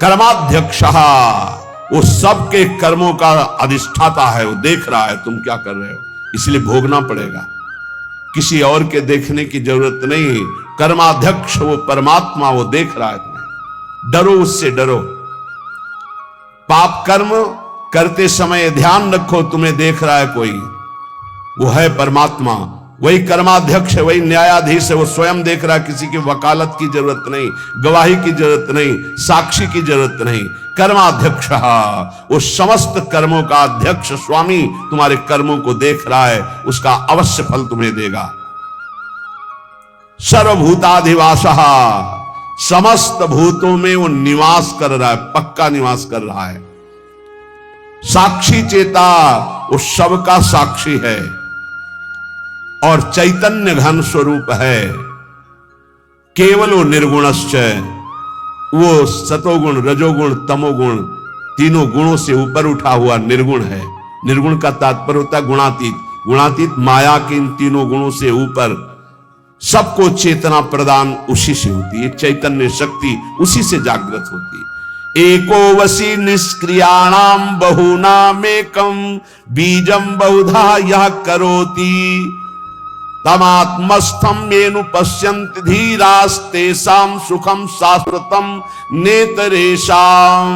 कर्माध्यक्ष, वो सबके कर्मों का अधिष्ठाता है, वो देख रहा है तुम क्या कर रहे हो, इसलिए भोगना पड़ेगा। किसी और के देखने की जरूरत नहीं, कर्माध्यक्ष वो परमात्मा, वो देख रहा है तुम्हें। डरो, उससे डरो। पाप कर्म करते समय ध्यान रखो, तुम्हें देख रहा है कोई, वो है परमात्मा, वही कर्माध्यक्ष है, वही न्यायाधीश है, वो स्वयं देख रहा है। किसी की वकालत की जरूरत नहीं, गवाही की जरूरत नहीं, साक्षी की जरूरत नहीं। कर्माध्यक्ष, वो समस्त कर्मों का अध्यक्ष स्वामी तुम्हारे कर्मों को देख रहा है, उसका अवश्य फल तुम्हें देगा। सर्वभूताधिवास, समस्त भूतों में वो निवास कर रहा है, पक्का निवास कर रहा है। साक्षी चेता, वो सबका साक्षी है और चैतन्य घन स्वरूप है। केवल वो निर्गुणश्च, वो सतोगुण रजोगुण तमोगुण तीनों गुणों से ऊपर उठा हुआ निर्गुण है। निर्गुण का तात्पर्य होता है गुणातीत, गुणातीत माया के इन तीनों गुणों से ऊपर। सबको चेतना प्रदान उसी से होती है, चैतन्य शक्ति उसी से जागृत होती है। एको वसी निष्क्रियाणाम बहुनामेकम बीजम बहुधा यह करोति तमात्मस्थम येनु पश्यन्ति धीरास्तेषाम सुखम शाश्वतम नेतरेषाम।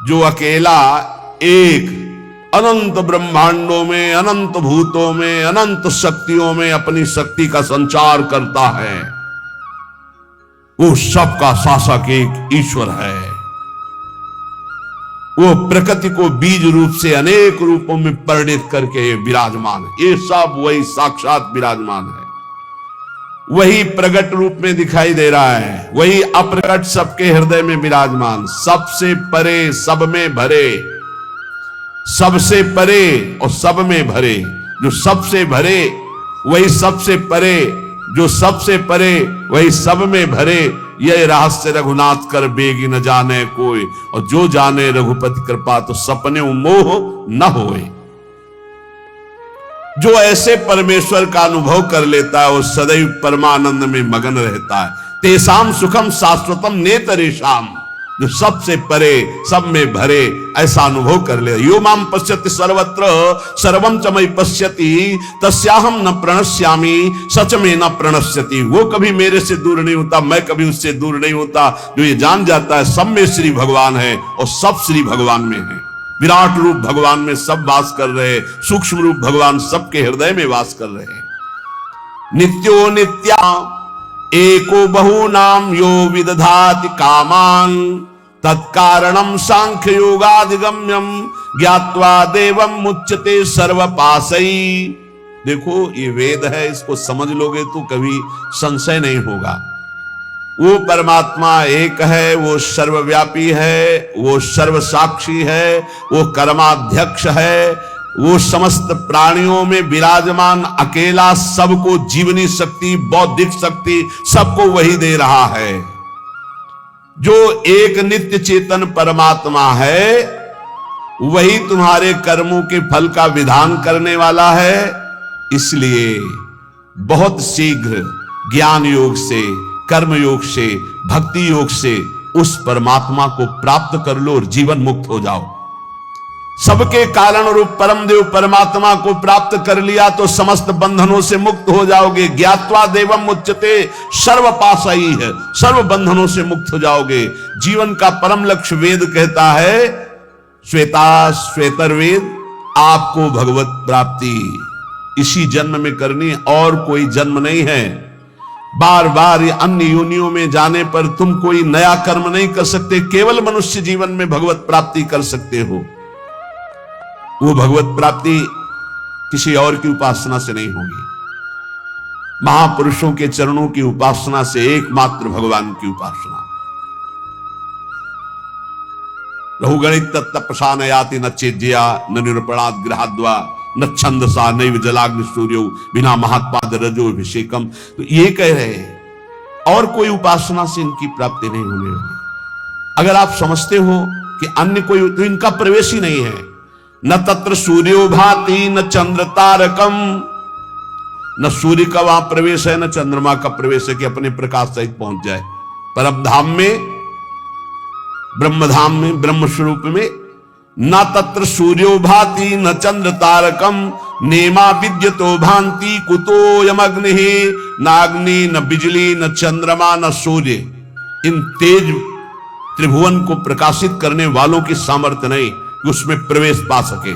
जो अकेला एक अनंत ब्रह्मांडों में, अनंत भूतों में, अनंत शक्तियों में अपनी शक्ति का संचार करता है, वो सबका शासक एक ईश्वर है। वो प्रकृति को बीज रूप से अनेक रूपों में परिणित करके विराजमान है। ये सब वही साक्षात विराजमान है, वही प्रकट रूप में दिखाई दे रहा है, वही अप्रकट सबके हृदय में विराजमान, सबसे परे सब में भरे, सबसे परे और सब में भरे। जो सबसे भरे वही सबसे परे, जो सबसे परे वही सब में भरे। यह रहस्य रघुनाथ कर बेगी न जाने कोई, और जो जाने रघुपति कृपा तो सपने मोह न होए। जो ऐसे परमेश्वर का अनुभव कर लेता है वो सदैव परमानंद में मगन रहता है। तेसाम सुखम शाश्वतम नेतरेषाम, जो सबसे परे सब में भरे ऐसा अनुभव कर ले। यो माम पश्यति सर्वत्र सर्वम च मयि पश्यति तस्याहम न प्रणश्यामि सच में न प्रणश्यति। वो कभी मेरे से दूर नहीं होता, मैं कभी उससे दूर नहीं होता। जो ये जान जाता है सब में श्री भगवान है और सब श्री भगवान में है। विराट रूप भगवान में सब वास कर रहे, सूक्ष्म रूप भगवान सबके हृदय में वास कर रहे हैं। नित्यो नित्या एको बहुनाम यो विदधाति कामान तत्कारणम सांख्य योगाधिगम्यम ज्ञात्वा देवम मुच्यते सर्वपासई। देखो ये वेद है, इसको समझ लोगे तो कभी संशय नहीं होगा। वो परमात्मा एक है, वो सर्वव्यापी है, वो सर्वसाक्षी है, वो कर्माध्यक्ष है, वो समस्त प्राणियों में विराजमान अकेला सबको जीवनी शक्ति, बौद्धिक शक्ति सबको वही दे रहा है। जो एक नित्य चेतन परमात्मा है वही तुम्हारे कर्मों के फल का विधान करने वाला है। इसलिए बहुत शीघ्र ज्ञान योग से, कर्म योग से, भक्ति योग से उस परमात्मा को प्राप्त कर लो और जीवन मुक्त हो जाओ। सबके कारण रूप परम देव परमात्मा को प्राप्त कर लिया तो समस्त बंधनों से मुक्त हो जाओगे। ज्ञात्वा देवम मुच्यते सर्वपासई है, सर्व बंधनों से मुक्त हो जाओगे। जीवन का परम लक्ष्य वेद कहता है, श्वेता श्वेतर वेद, आपको भगवत प्राप्ति इसी जन्म में करनी, और कोई जन्म नहीं है। बार बार अन्य योनियों में जाने पर तुम कोई नया कर्म नहीं कर सकते। केवल मनुष्य जीवन में भगवत प्राप्ति कर सकते हो। वो भगवत प्राप्ति किसी और की उपासना से नहीं होगी, महापुरुषों के चरणों की उपासना से, एकमात्र भगवान की उपासना। रहुगणित तत्तपसा न याति न चेज्या न निरूपणात् गृहाद्वा न छंदसा नैव जलाग्नि सूर्यो बिना महात्पाद रजोभिषेकम। तो ये कह रहे हैं और कोई उपासना से इनकी प्राप्ति नहीं होने वाली। अगर आप समझते हो कि अन्य कोई, तो इनका प्रवेश ही नहीं है। न तत्र सूर्यो भाति न चंद्र तारकम, न सूर्य का वहां प्रवेश है न चंद्रमा का प्रवेश है कि अपने प्रकाश सहित पहुंच जाए। परम धाम में ब्रह्मधाम में, ब्रह्म स्वरूप में। न तत्र सूर्यो भाति न चंद्र तारकम, नेमा विद्यतो भांति कुतोयमग्नि, न अग्नि न बिजली न चंद्रमा न सूर्य। इन तेज त्रिभुवन को प्रकाशित करने वालों की सामर्थ्य नहीं कि उसमें प्रवेश पा सके।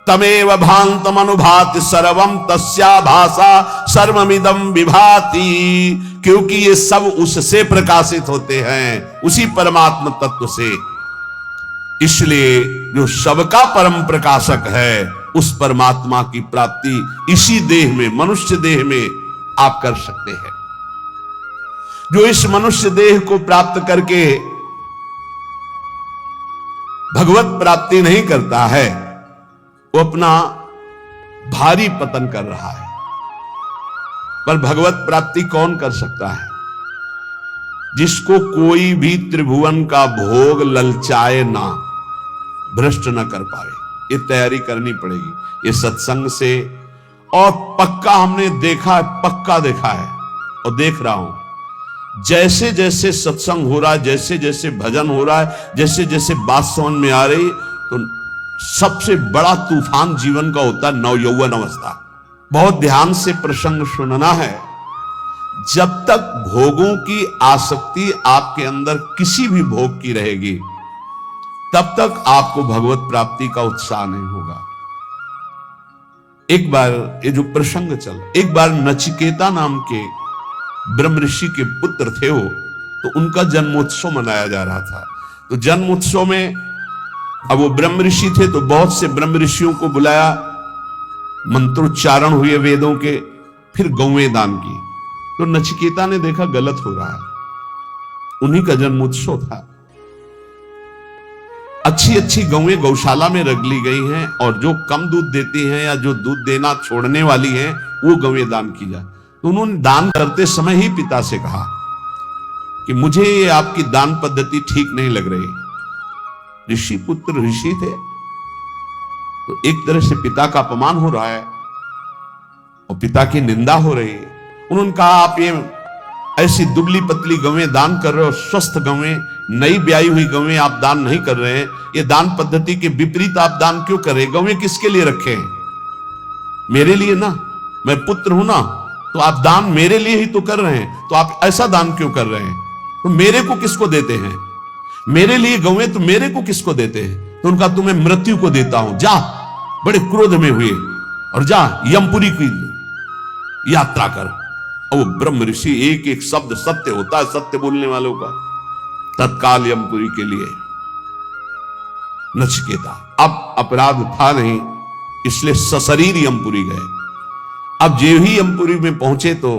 तमेव भांतम अनुभाति सर्वम तस्या भाषा सर्वमिदं विभाति, क्योंकि ये सब उससे प्रकाशित होते हैं, उसी परमात्म तत्व से। इसलिए जो सबका परम प्रकाशक है, उस परमात्मा की प्राप्ति इसी देह में, मनुष्य देह में आप कर सकते हैं। जो इस मनुष्य देह को प्राप्त करके भगवत प्राप्ति नहीं करता है, वो अपना भारी पतन कर रहा है। पर भगवत प्राप्ति कौन कर सकता है? जिसको कोई भी त्रिभुवन का भोग ललचाए ना, भ्रष्ट न कर पाए। ये तैयारी करनी पड़ेगी ये सत्संग से। और पक्का हमने देखा है, पक्का देखा है और देख रहा हूं, जैसे जैसे सत्संग हो रहा है, जैसे जैसे भजन हो रहा है, जैसे जैसे बात समझ में आ रही, तो सबसे बड़ा तूफान जीवन का होता है नवयौवन अवस्था। बहुत ध्यान से प्रसंग सुनना है। जब तक भोगों की आसक्ति आपके अंदर किसी भी भोग की रहेगी, तब तक आपको भगवत प्राप्ति का उत्साह नहीं होगा। एक बार ये जो प्रसंग चल, एक बार नचिकेता नाम के ब्रह्म ऋषि के पुत्र थे वो, तो उनका जन्मोत्सव मनाया जा रहा था। तो जन्मोत्सव में अब वो ब्रह्म ऋषि थे, तो बहुत से ब्रह्म ऋषियों को बुलाया, मंत्रोच्चारण हुए वेदों के, फिर गौएं दान की। तो नचिकेता ने देखा गलत हो रहा है, उन्हीं का जन्मोत्सव था। अच्छी अच्छी गौएं गौशाला में रख ली गई हैं, और जो कम दूध देती हैं या जो दूध देना छोड़ने वाली हैं, वो गौएं दान की जाए। तो उन्होंने दान करते समय ही पिता से कहा कि मुझे ये आपकी दान पद्धति ठीक नहीं लग रही। ऋषि पुत्र ऋषि थे, तो एक तरह से पिता का अपमान हो रहा है और पिता की निंदा हो रही है। उन्होंने कहा आप ये ऐसी दुबली पतली गौएं दान कर रहे हो, स्वस्थ गौएं, नई ब्याई हुई गौएं आप दान नहीं कर रहे हैं। ये दान पद्धति के विपरीत आप दान क्यों कर रहे हैं? गौएं किसके लिए रखे हैं? मेरे लिए ना, मैं पुत्र हूं ना, तो आप दान मेरे लिए ही तो कर रहे हैं, तो आप ऐसा दान क्यों कर रहे हैं? तो मेरे को किसको देते हैं? मेरे लिए गौएं तो मेरे को किसको देते हैं? तो उनका तुम्हें मृत्यु को देता हूं, जा। बड़े क्रोध में हुए और जा यमपुरी की यात्रा कर। और वो ब्रह्म ऋषि, एक एक शब्द सत्य होता है सत्य बोलने वालों का। तत्काल यमपुरी के लिए नचिकेता, अब अपराध था नहीं, इसलिए सशरीर यमपुरी गए। अब जो ही यमपुरी में पहुंचे, तो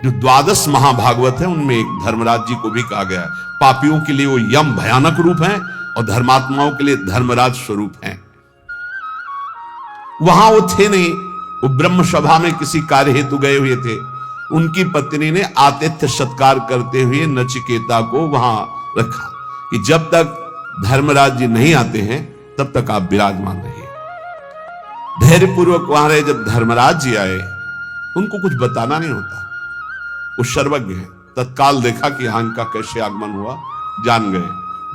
जो 12 महाभागवत है उनमें एक धर्मराज जी को भी कहा गया है। पापियों के लिए वो यम भयानक रूप है और धर्मात्माओं के लिए धर्मराज स्वरूप है। वहां वो थे नहीं, वो ब्रह्म सभा में किसी कार्य हेतु गए हुए थे। उनकी पत्नी ने आतिथ्य सत्कार करते हुए नचिकेता को वहां रखा कि जब तक धर्मराज जी नहीं आते हैं तब तक आप विराजमान रहिए। धैर्यपूर्वक वहां रहे। जब धर्मराज जी आए, उनको कुछ बताना नहीं होता, वो सर्वज्ञ है। तत्काल देखा कि हां का कैसे आगमन हुआ, जान गए,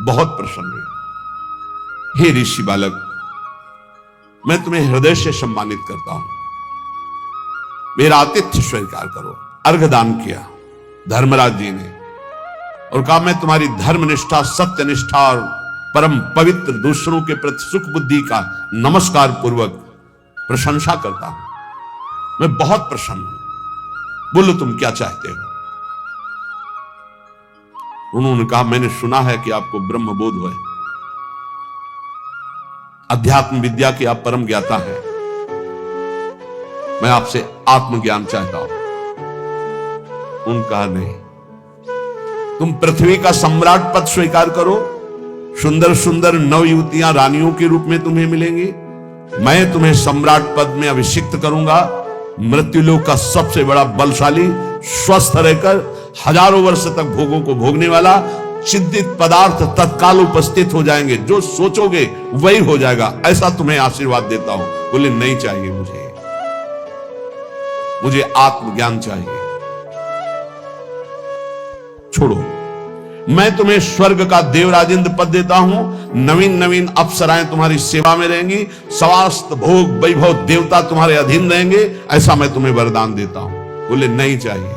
बहुत प्रसन्न हुए। हे ऋषि बालक, मैं तुम्हें हृदय से सम्मानित करता हूं, मेरा आतिथ्य स्वीकार करो। अर्घदान किया धर्मराज जी ने और कहा मैं तुम्हारी धर्मनिष्ठा, सत्यनिष्ठा और परम पवित्र दूसरों के प्रति सुख बुद्धि का नमस्कार पूर्वक प्रशंसा करता हूं। मैं बहुत प्रसन्न हूं, बोलो तुम क्या चाहते हो? उन्होंने कहा मैंने सुना है कि आपको ब्रह्म बोध है, अध्यात्म विद्या की आप परम ज्ञाता हैं। मैं आपसे आत्मज्ञान चाहता हूं। उनका नहीं, तुम पृथ्वी का सम्राट पद स्वीकार करो, सुंदर सुंदर नवयुवतियां रानियों के रूप में तुम्हें मिलेंगी। मैं तुम्हें सम्राट पद में अभिषिक्त करूंगा। मृत्युलोक का सबसे बड़ा बलशाली, स्वस्थ रहकर हजारों वर्ष तक भोगों को भोगने वाला चिंतित पदार्थ तत्काल उपस्थित हो जाएंगे। जो सोचोगे वही हो जाएगा, ऐसा तुम्हें आशीर्वाद देता हूं। बोले नहीं चाहिए मुझे आत्मज्ञान चाहिए। छोड़ो, मैं तुम्हें स्वर्ग का देवराज इंद्र पद देता हूं, नवीन नवीन अप्सराएं तुम्हारी सेवा में रहेंगी, समस्त भोग वैभव देवता तुम्हारे अधीन रहेंगे, ऐसा मैं तुम्हें वरदान देता हूं। बोले नहीं चाहिए,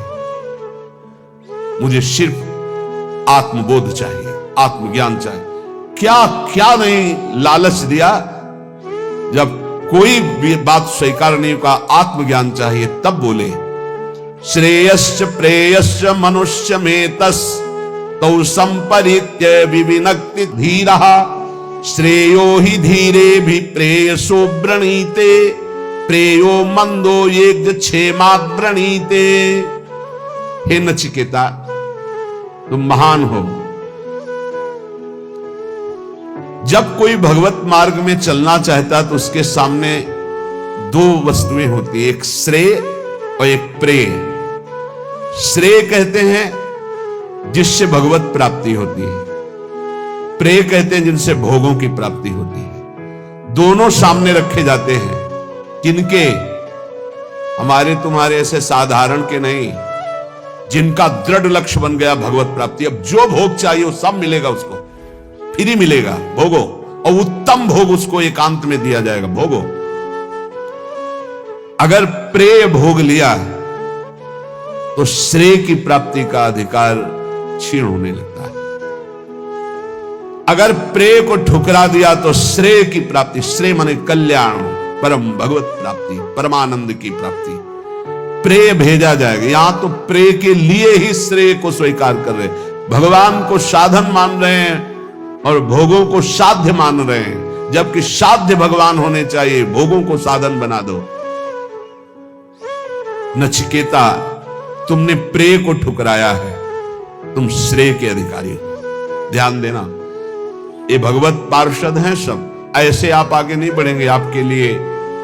मुझे सिर्फ आत्मबोध चाहिए, आत्मज्ञान चाहिए। क्या क्या नहीं लालच दिया, जब कोई भी बात स्वीकार नहीं का, आत्मज्ञान चाहिए, तब बोले श्रेयश्च प्रेयश्च मनुष्य में तस् तौ संपरित्य विविनक्ति धीरः श्रेयो ही धीरे भी प्रेयसो वृणीते प्रेयो मंदो यज्ञ क्षेमात् वृणीते। हे नचिकेता, तुम महान हो। जब कोई भगवत मार्ग में चलना चाहता तो उसके सामने दो वस्तुएं होती है, एक श्रेय और एक प्रेय। श्रेय कहते हैं जिससे भगवत प्राप्ति होती है, प्रेय कहते हैं जिनसे भोगों की प्राप्ति होती है। दोनों सामने रखे जाते हैं। किनके? हमारे तुम्हारे ऐसे साधारण के नहीं, जिनका दृढ़ लक्ष्य बन गया भगवत प्राप्ति। अब जो भोग चाहिए वो सब मिलेगा उसको, फ्री मिलेगा, भोगो, और उत्तम भोग उसको एकांत में दिया जाएगा, भोगो। अगर प्रेय भोग लिया तो श्रेय की प्राप्ति का अधिकार क्षीण होने लगता है। अगर प्रेय को ठुकरा दिया तो श्रेय की प्राप्ति, श्रेय माने कल्याण, परम भगवत प्राप्ति, परमानंद की प्राप्ति, प्रेय भेजा जाएगा। यहां तो प्रेय के लिए ही श्रेय को स्वीकार कर रहे, भगवान को साधन मान रहे हैं और भोगों को साध्य मान रहे हैं, जबकि साध्य भगवान होने चाहिए, भोगों को साधन बना दो। नचिकेता, तुमने प्रेय को ठुकराया है, तुम श्रेय के अधिकारी हो। ध्यान देना, ये भगवत पार्षद हैं सब, ऐसे आप आगे नहीं बढ़ेंगे, आपके लिए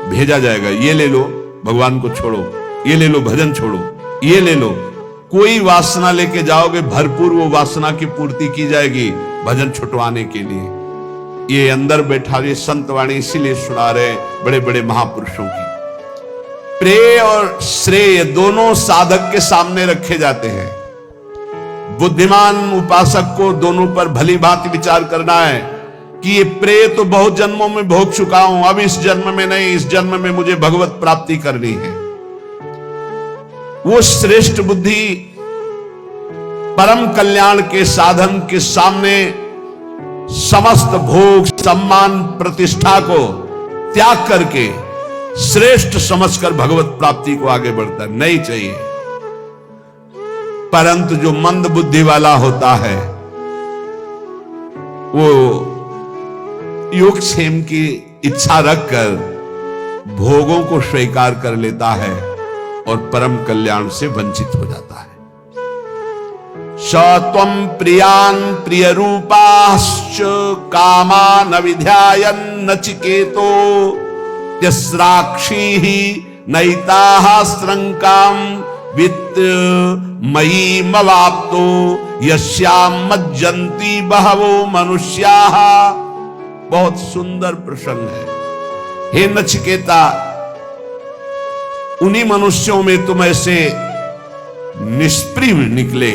भेजा जाएगा। ये ले लो, भगवान को छोड़ो, ये ले लो, भजन छोड़ो, ये ले लो। कोई वासना लेके जाओगे, भरपूर वो वासना की पूर्ति की जाएगी भजन छुटवाने के लिए। ये अंदर बैठा ये संत वाणी इसीलिए सुना रहे बड़े बड़े महापुरुषों की। प्रेय और श्रेय दोनों साधक के सामने रखे जाते हैं। बुद्धिमान उपासक को दोनों पर भली भांति विचार करना है कि ये प्रेय तो बहुत जन्मों में भोग चुका हूं, अब इस जन्म में नहीं, इस जन्म में मुझे भगवत प्राप्ति करनी है। वो श्रेष्ठ बुद्धि परम कल्याण के साधन के सामने समस्त भोग, सम्मान, प्रतिष्ठा को त्याग करके श्रेष्ठ समझकर भगवत प्राप्ति को आगे बढ़ता नहीं चाहिए। परंतु जो मंद बुद्धि वाला होता है वो योगक्षेम की इच्छा रखकर भोगों को स्वीकार कर लेता है और परम कल्याण से वंचित हो जाता है। त्वं प्रियान प्रिय रूपाश्च कामान विध्यायन् नचिकेतो यस्राक्षी ही नैताः श्रृंकाम वित्त मयी मवाप्तो यस्याम मज्जन्ति बहवो मनुष्याः। बहुत सुंदर प्रसंग है। हे नचिकेता, उन्हीं मनुष्यों में तुम ऐसे निष्प्रिय निकले